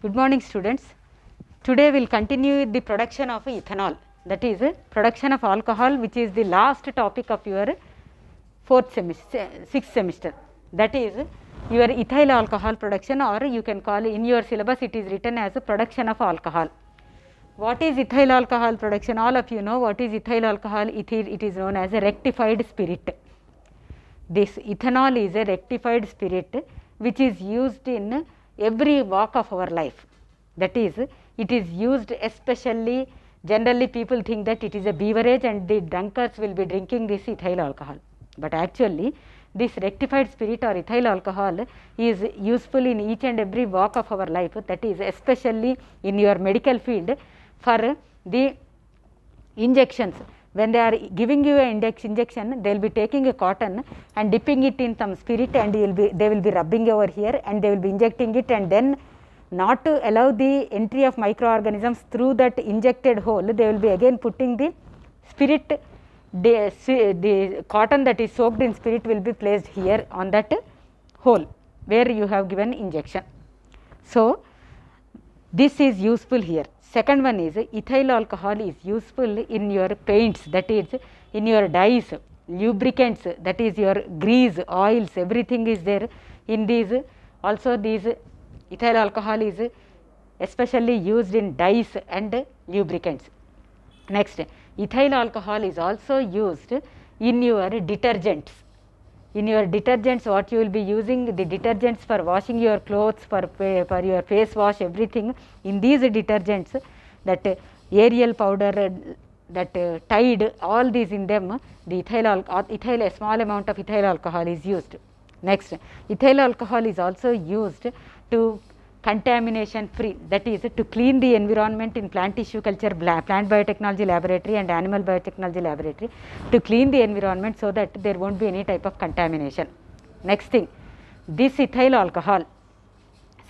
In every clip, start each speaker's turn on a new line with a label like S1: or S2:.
S1: Good morning, students. Today we will continue with the production of ethanol, that is production of alcohol, which is the last topic of your sixth semester. That is your ethyl alcohol production, or you can call in your syllabus it is written as production of alcohol. What is ethyl alcohol production? All of you know what is ethyl alcohol. It is known as a rectified spirit. This ethanol is a rectified spirit which is used in every walk of our life. That is, it is used especially, generally people think that it is a beverage and the drunkards will be drinking this ethyl alcohol. But actually this rectified spirit or ethyl alcohol is useful in each and every walk of our life. That is especially in your medical field for the injections. When they are giving you an injection, they will be taking a cotton and dipping it in some spirit, and they will be rubbing over here, and they will be injecting it, and then not to allow the entry of microorganisms through that injected hole, they will be again putting the spirit, the cotton that is soaked in spirit will be placed here on that hole where you have given injection. So this is useful here. Second one is ethyl alcohol is useful in your paints, that is in your dyes, lubricants, that is your grease, oils, everything is there in these. Also these ethyl alcohol is especially used in dyes and lubricants. Next, ethyl alcohol is also used in your detergents. In your detergents, what you will be using, the detergents for washing your clothes, for your face wash, everything, in these detergents, that Ariel powder, that Tide, all these in them, the ethyl, a small amount of ethyl alcohol is used. Next, ethyl alcohol is also used to contamination free, that is to clean the environment in plant tissue culture, plant biotechnology laboratory and animal biotechnology laboratory, to clean the environment so that there won't be any type of contamination. Next thing, this ethyl alcohol,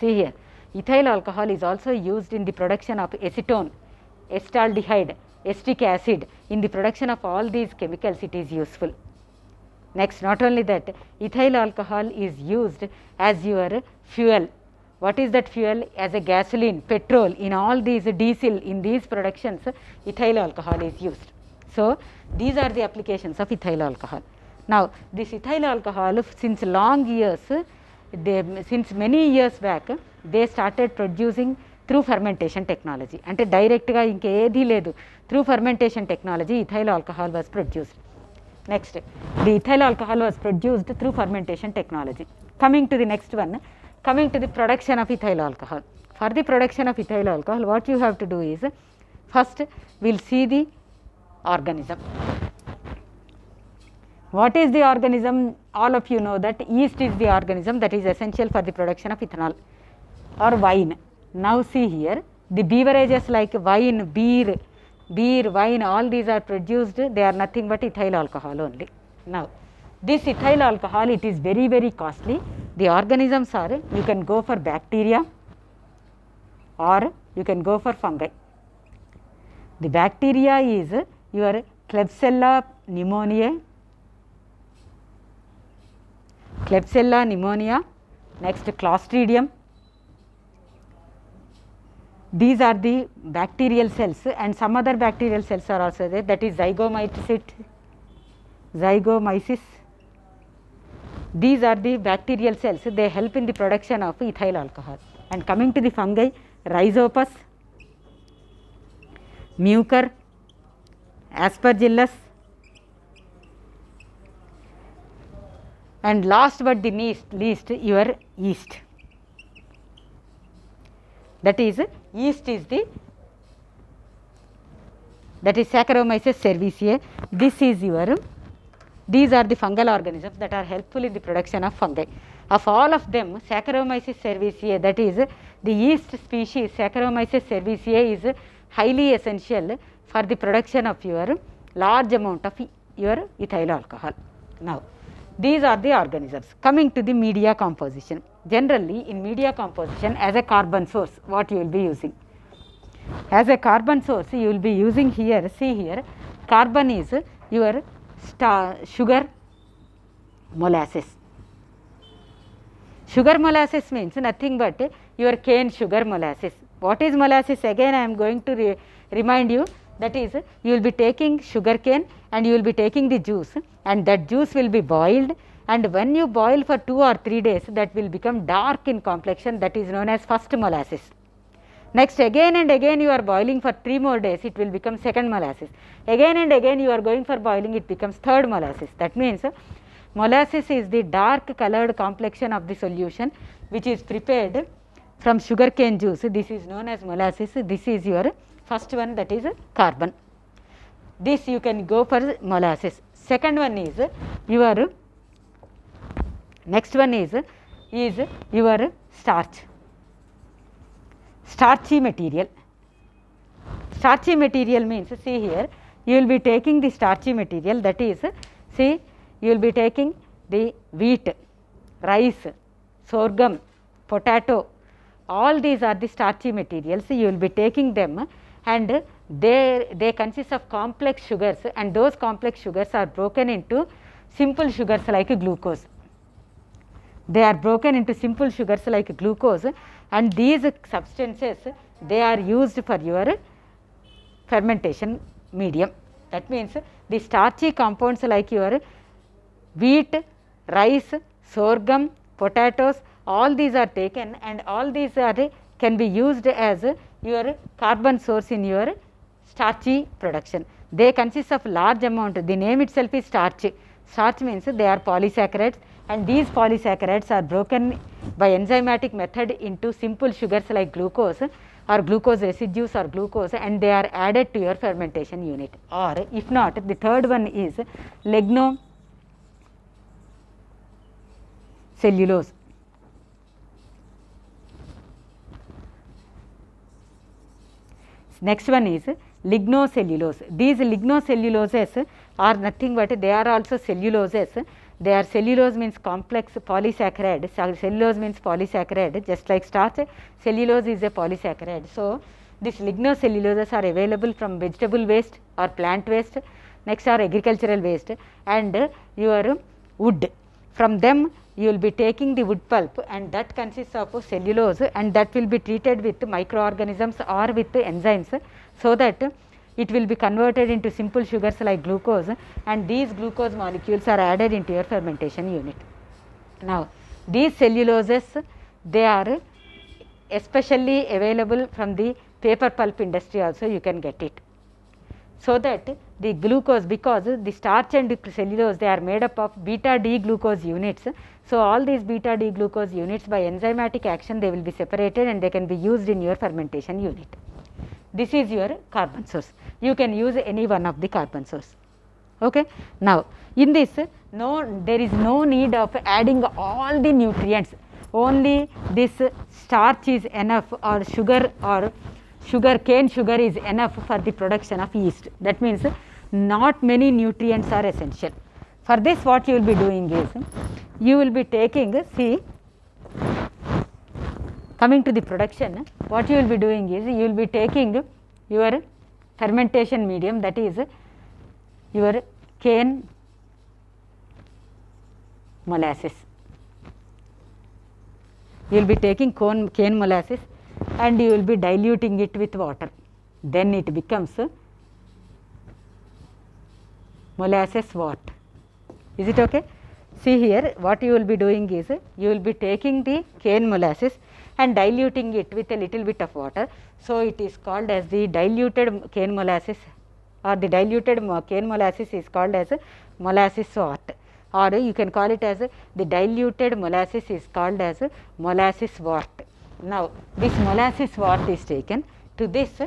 S1: see here, ethyl alcohol is also used in the production of acetone, acetaldehyde, acetic acid. In the production of all these chemicals it is useful. Next, not only that, ethyl alcohol is used as your fuel. What is that fuel? As a gasoline, petrol, in all these diesel, in these productions ethyl alcohol is used. So these are the applications of ethyl alcohol. Now this ethyl alcohol, since long years, since many years back, they started producing through fermentation technology. Ante direct ga inke edi ledu, through fermentation technology ethyl alcohol was produced. Next, the ethyl alcohol was produced through fermentation technology. Coming to the next one, coming to the production of ethyl alcohol. For the production of ethyl alcohol, what you have to do is, first we will see the organism. What is the organism? All of you know that yeast is the organism that is essential for the production of ethanol or wine. Now see here, the beverages like wine, beer, wine, all these are produced, they are nothing but ethyl alcohol only. Now this ethyl alcohol, it is very, very costly. The organisms are, you can go for bacteria or you can go for fungi. The bacteria is your Klebsiella pneumoniae, next Clostridium. These are the bacterial cells, and some other bacterial cells are also there, that is zygomyces. These are the bacterial cells, they help in the production of ethyl alcohol. And coming to the fungi, Rhizopus, Mucor, Aspergillus, and last but the least your yeast. That is, yeast is that is Saccharomyces cerevisiae. These are the fungal organisms that are helpful in the production of fungi. Of all of them, Saccharomyces cerevisiae, that is the yeast species Saccharomyces cerevisiae, is highly essential for the production of your large amount of your ethyl alcohol. Now these are the organisms. Coming to the media composition. Generally in media composition, as a carbon source, what you will be using? As a carbon source, you will be using here, see here, carbon is your sugar, molasses. Sugar molasses means nothing but your cane sugar molasses. What is molasses? Again I am going to remind you, that is, you will be taking sugar cane and you will be taking the juice, and that juice will be boiled, and when you boil for 2 or 3 days, that will become dark in complexion, that is known as first molasses. Next, again and again you are boiling for 3 more days, it will become second molasses. Again and again you are going for boiling, it becomes third molasses. That means molasses is the dark colored complexion of the solution which is prepared from sugar cane juice. This is known as molasses. This is your first one, that is carbon. This you can go for molasses. Second one is your, next one is your starch. Starchy material. Starchy material means, see here, you will be taking the starchy material, that is, see, you will be taking the wheat, rice, sorghum, potato, all these are the starchy materials. You will be taking them, and they consist of complex sugars, and those complex sugars are broken into simple sugars like glucose. They are broken into simple sugars like glucose, and these substances, they are used for your fermentation medium. That means the starchy compounds like your wheat, rice, sorghum, potatoes, all these are taken, and all these are can be used as your carbon source in your starchy production. They consist of large amount, the name itself is starch. Starch means they are polysaccharides, and these polysaccharides are broken by enzymatic method into simple sugars like glucose or glucose residues or glucose, and they are added to your fermentation unit. Or if not, the third one is lignocellulose. Next one is lignocellulose. These lignocelluloses are nothing but they are also celluloses. They are, cellulose means complex polysaccharide, cellulose means polysaccharide, just like starch, cellulose is a polysaccharide. So, these lignocelluloses are available from vegetable waste or plant waste, next are agricultural waste, and your wood. From them you will be taking the wood pulp, and that consists of cellulose, and that will be treated with microorganisms or with enzymes, so that it will be converted into simple sugars like glucose, and these glucose molecules are added into your fermentation unit. Now, these celluloses, they are especially available from the paper pulp industry also, you can get it. So that the glucose, because the starch and the cellulose, they are made up of beta D glucose units. So, all these beta D glucose units, by enzymatic action, they will be separated and they can be used in your fermentation unit. This is your carbon source. You can use any one of the carbon source. Okay. Now, in this, there is no need of adding all the nutrients. Only this starch is enough, or cane sugar is enough for the production of yeast. That means not many nutrients are essential. For this, what you will be doing is, you will be taking, see, coming to the production, what you will be doing is, you will be taking your fermentation medium, that is your cane molasses. You will be taking cane molasses, and you will be diluting it with water. Then it becomes molasses what? Is it okay? See here, what you will be doing is, you will be taking the cane molasses and diluting it with a little bit of water. So, it is called as the diluted cane molasses, or the diluted cane molasses is called as molasses wort, or you can call it as the diluted molasses is called as molasses wort. Now, this molasses wort is taken to this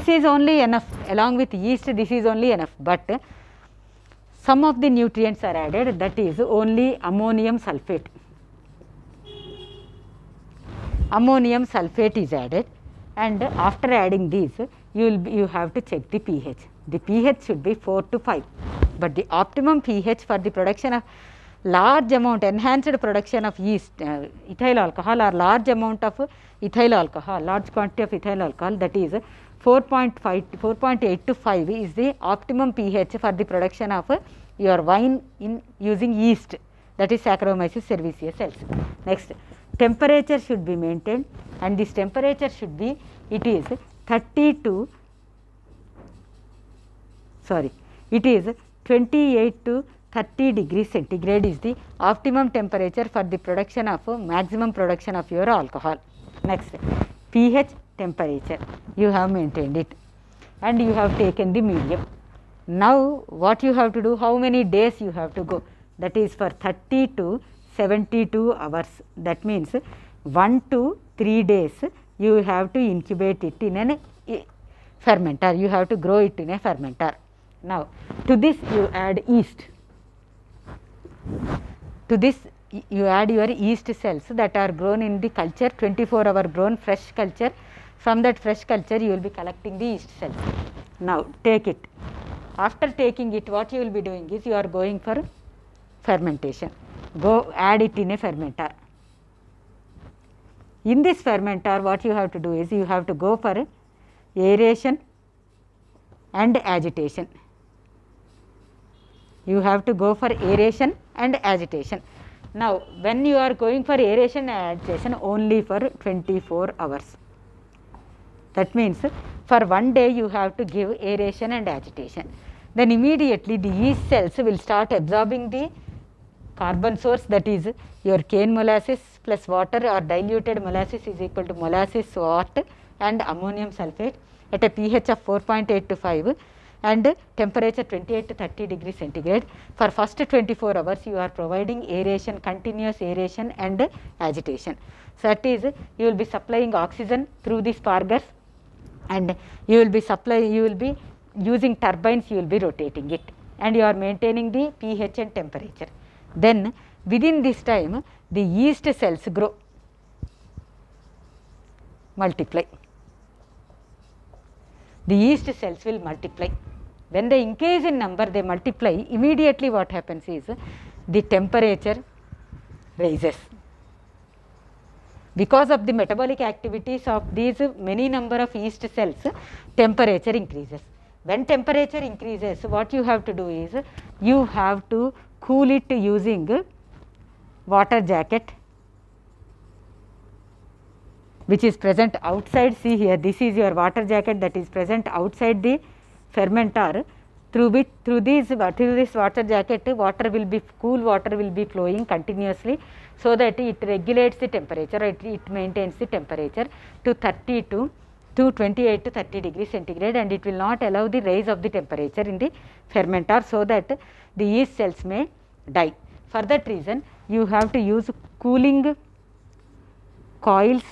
S1: is only enough, along with yeast this is only enough, but some of the nutrients are added, that is only ammonium sulfate. Ammonium sulfate is added, and after adding these, you have to check the pH. The pH should be 4 to 5, but the optimum pH for the production of large amount, enhanced production of yeast, ethyl alcohol, or large amount of ethyl alcohol, large quantity of ethyl alcohol, that is 4.8 to 5 is the optimum pH for the production of your wine in using yeast, that is Saccharomyces cerevisiae cells. Next, temperature should be maintained, and this temperature should be, it is 28 to 30 degrees centigrade is the optimum temperature for the production of maximum production of your alcohol. Next, pH temperature, you have maintained it and you have taken the medium. Now what you have to do, how many days you have to go, that is for 30 to 72 hours, that means 1 to 3 days you have to incubate it in a fermenter, you have to grow it in a fermenter. Now to this you add yeast, to this you add your yeast cells that are grown in the culture, 24-hour grown fresh culture. From that fresh culture you will be collecting the yeast cells. Now take it, after taking it what you will be doing is you are going for fermentation, go add it in a fermenter. In this fermenter what you have to do is you have to go for aeration and agitation. You have to go for aeration and agitation. Now when you are going for aeration and agitation, only for 24 hours. That means for 1 day you have to give aeration and agitation. Then immediately the yeast cells will start absorbing the carbon source, that is your cane molasses plus water or diluted molasses is equal to molasses, salt and ammonium sulfate at a pH of 4.8 to 5 and temperature 28 to 30 degrees centigrade. For first 24 hours you are providing aeration, continuous aeration and agitation. So that is, you will be supplying oxygen through the spargers and you will be using turbines, you will be rotating it and you are maintaining the pH and temperature. Then within this time the yeast cells grow, multiply. The yeast cells will multiply. When they increase in number, they multiply, immediately what happens is the temperature rises. Because of the metabolic activities of these many number of yeast cells, temperature increases. When temperature increases, what you have to do is you have to cool it using water jacket which is present outside. See here, this is your water jacket that is present outside the fermenter. Through this water jacket, cool water will be flowing continuously, so that it regulates the temperature, it maintains the temperature to 28 to 30 degrees centigrade, and it will not allow the rise of the temperature in the fermenter, so that the yeast cells may die. For that reason you have to use cooling coils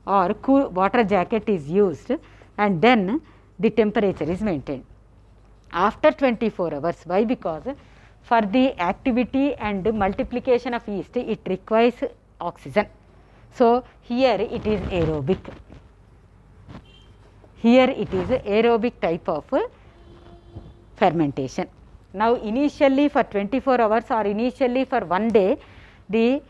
S1: or cool water jacket is used, and then the temperature is maintained. After 24 hours, why? Because for the activity and multiplication of yeast it requires oxygen. So here it is aerobic. Here it is aerobic type of fermentation. Now initially for 24 hours or initially for 1 day, the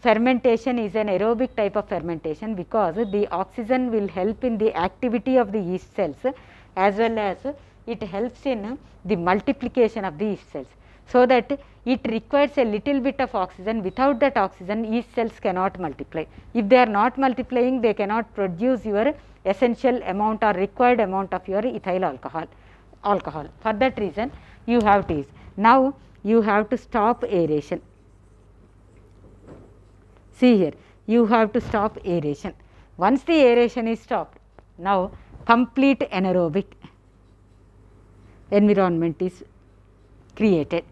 S1: fermentation is an aerobic type of fermentation, because the oxygen will help in the activity of the yeast cells, as well as it helps in the multiplication of the yeast cells, so that it requires a little bit of oxygen. Without that oxygen, yeast cells cannot multiply. If they are not multiplying, they cannot produce your essential amount or required amount of your ethyl alcohol. For that reason you have to use. Now you have to stop aeration. See here, you have to stop aeration. Once the aeration is stopped, now complete anaerobic environment is created.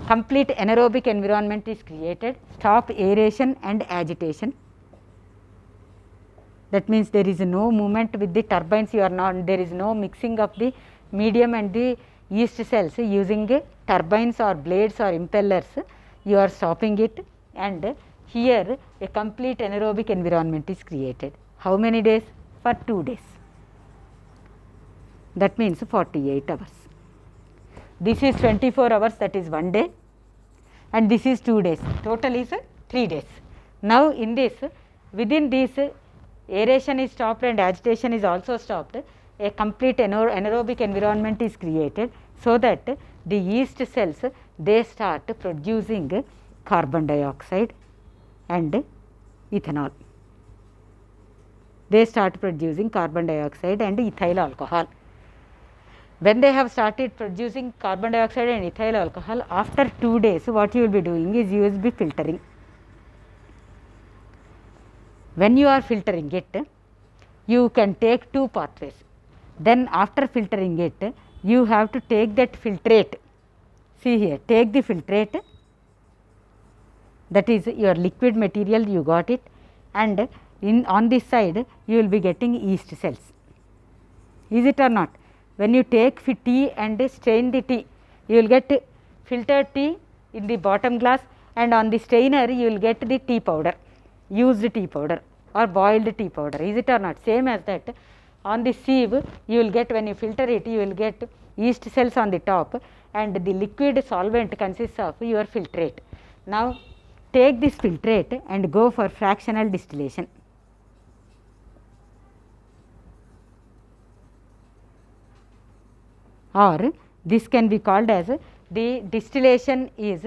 S1: Complete anaerobic environment is created. Stop aeration and agitation. That means there is no movement with the turbines. There is no mixing of the medium and the yeast cells using turbines or blades or impellers. You are stopping it, and here a complete anaerobic environment is created. How many days? For 2 days. That means 48 hours. This is 24 hours, that is 1 day, and this is 2 days. Total is 3 days. Now in this, within this, aeration is stopped and agitation is also stopped. A complete anaerobic environment is created, so that the yeast cells, they start producing carbon dioxide and ethanol. They start producing carbon dioxide and ethyl alcohol. When they have started producing carbon dioxide and ethyl alcohol, after 2 days what you will be doing is you will be filtering. When you are filtering it, you can take 2 pathways. Then after filtering it, you have to take that filtrate. See here, take the filtrate, that is your liquid material, you got it, and on this side you will be getting yeast cells. Is it or not? When you take tea and strain the tea, you will get filtered tea in the bottom glass, and on the strainer you will get the tea powder, used tea powder or boiled tea powder. Is it or not? Same as that, on the sieve you will get, when you filter it, you will get yeast cells on the top, and the liquid solvent consists of your filtrate. Now take this filtrate and go for fractional distillation. Or this can be called as the distillation is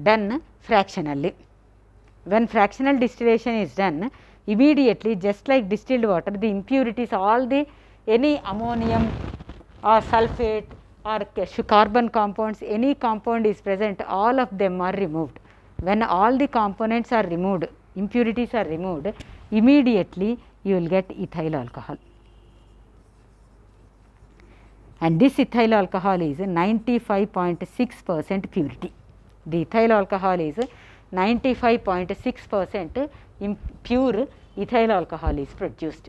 S1: done fractionally. When fractional distillation is done, immediately, just like distilled water, the impurities, all the any ammonium or sulfate or carbon compounds, any compound is present, all of them are removed. When all the components are removed, impurities are removed, immediately you will get ethyl alcohol. And this ethyl alcohol is 95.6% purity. The ethyl alcohol is 95.6% pure ethyl alcohol is produced.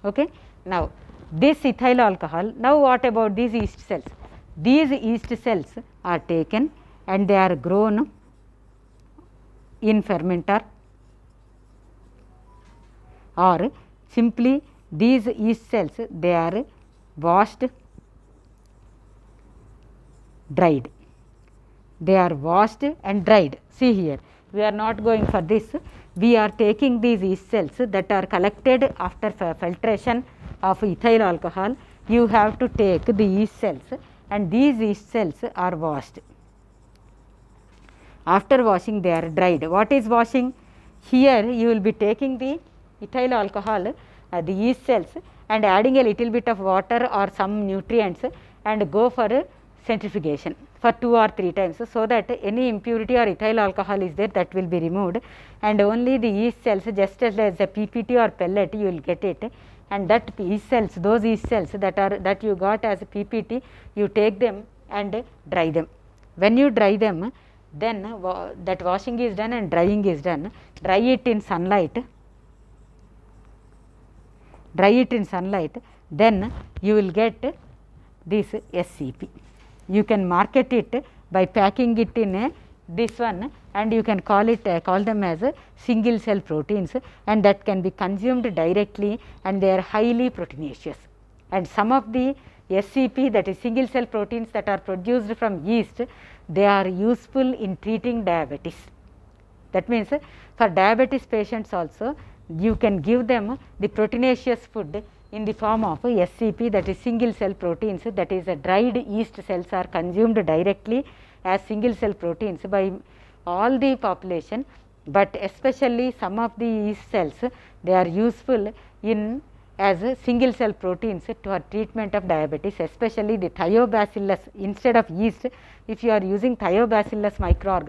S1: Okay. Now this ethyl alcohol, now what about these yeast cells? These yeast cells are taken and they are grown in fermenter, or simply these yeast cells, they are washed, dried. They are washed and dried. See here, we are not going for this. We are taking these yeast cells that are collected after filtration of ethyl alcohol. You have to take the yeast cells, and these yeast cells are washed. After washing, they are dried. What is washing? Here you will be taking the ethyl alcohol, the yeast cells, and adding a little bit of water or some nutrients, and go for centrifugation for 2 or 3 times, so that any impurity or ethyl alcohol is there, that will be removed, and only the yeast cells, just as a PPT or pellet, you will get it, and that yeast cells, those yeast cells that you got as a PPT, you take them and dry them. When you dry them, then that washing is done and drying is done. Dry it in sunlight, then you will get this SCP. You can market it by packing it in this one, and you can call them as single cell proteins, and that can be consumed directly, and they are highly proteinaceous. And some of the SCP, that is single cell proteins, that are produced from yeast, they are useful in treating diabetes. That means for diabetes patients also, you can give them the proteinaceous food in the form of SCP, that is single cell proteins, that is dried yeast cells are consumed directly as single cell proteins by all the population, but especially some of the yeast cells, they are useful in as single cell proteins for treatment of diabetes, especially the thiobacillus. Instead of yeast, if you are using thiobacillus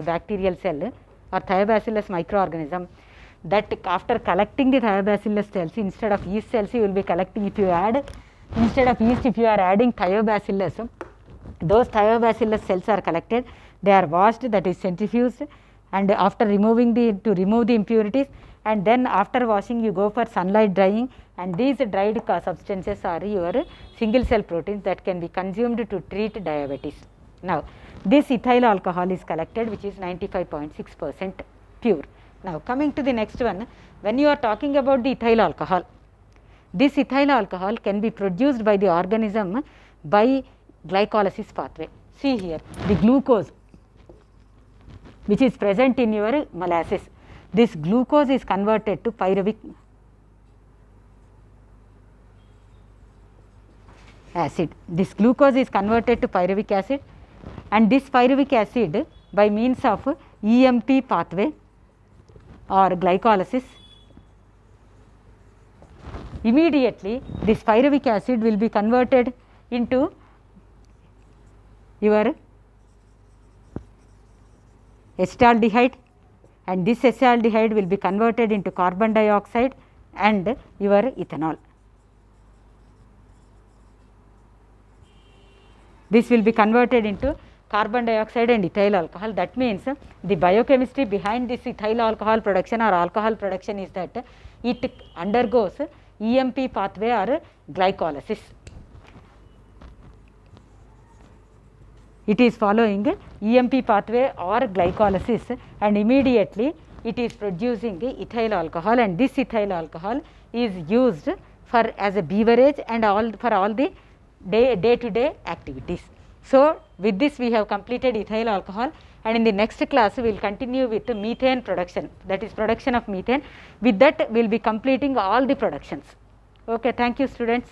S1: bacterial cell or thiobacillus microorganism, that after collecting the thiobacillus cells, instead of yeast cells, you will be collecting, if you add, instead of yeast, if you are adding thiobacillus, those thiobacillus cells are collected, they are washed, that is centrifuged, and after removing to remove the impurities, and then after washing you go for sunlight drying, and these dried substances are your single cell proteins that can be consumed to treat diabetes. Now this ethyl alcohol is collected, which is 95.6% pure. Now coming to the next one, when you are talking about the ethyl alcohol, this ethyl alcohol can be produced by the organism by glycolysis pathway. See here, the glucose which is present in your molasses, this glucose is converted to pyruvic acid. This glucose is converted to pyruvic acid, and this pyruvic acid by means of EMP pathway or glycolysis immediately this pyruvic acid will be converted into your acetaldehyde, and this acetaldehyde will be converted into carbon dioxide and your ethanol. This will be converted into carbon dioxide and ethyl alcohol. That means the biochemistry behind this ethyl alcohol production or alcohol production is that it undergoes EMP pathway or glycolysis. It is following EMP pathway or glycolysis, and immediately it is producing ethyl alcohol, and this ethyl alcohol is used for as a beverage and for all the day-to-day activities. So, with this we have completed ethyl alcohol, and in the next class we will continue with methane production, that is production of methane. With that we will be completing all the productions. Okay, thank you students.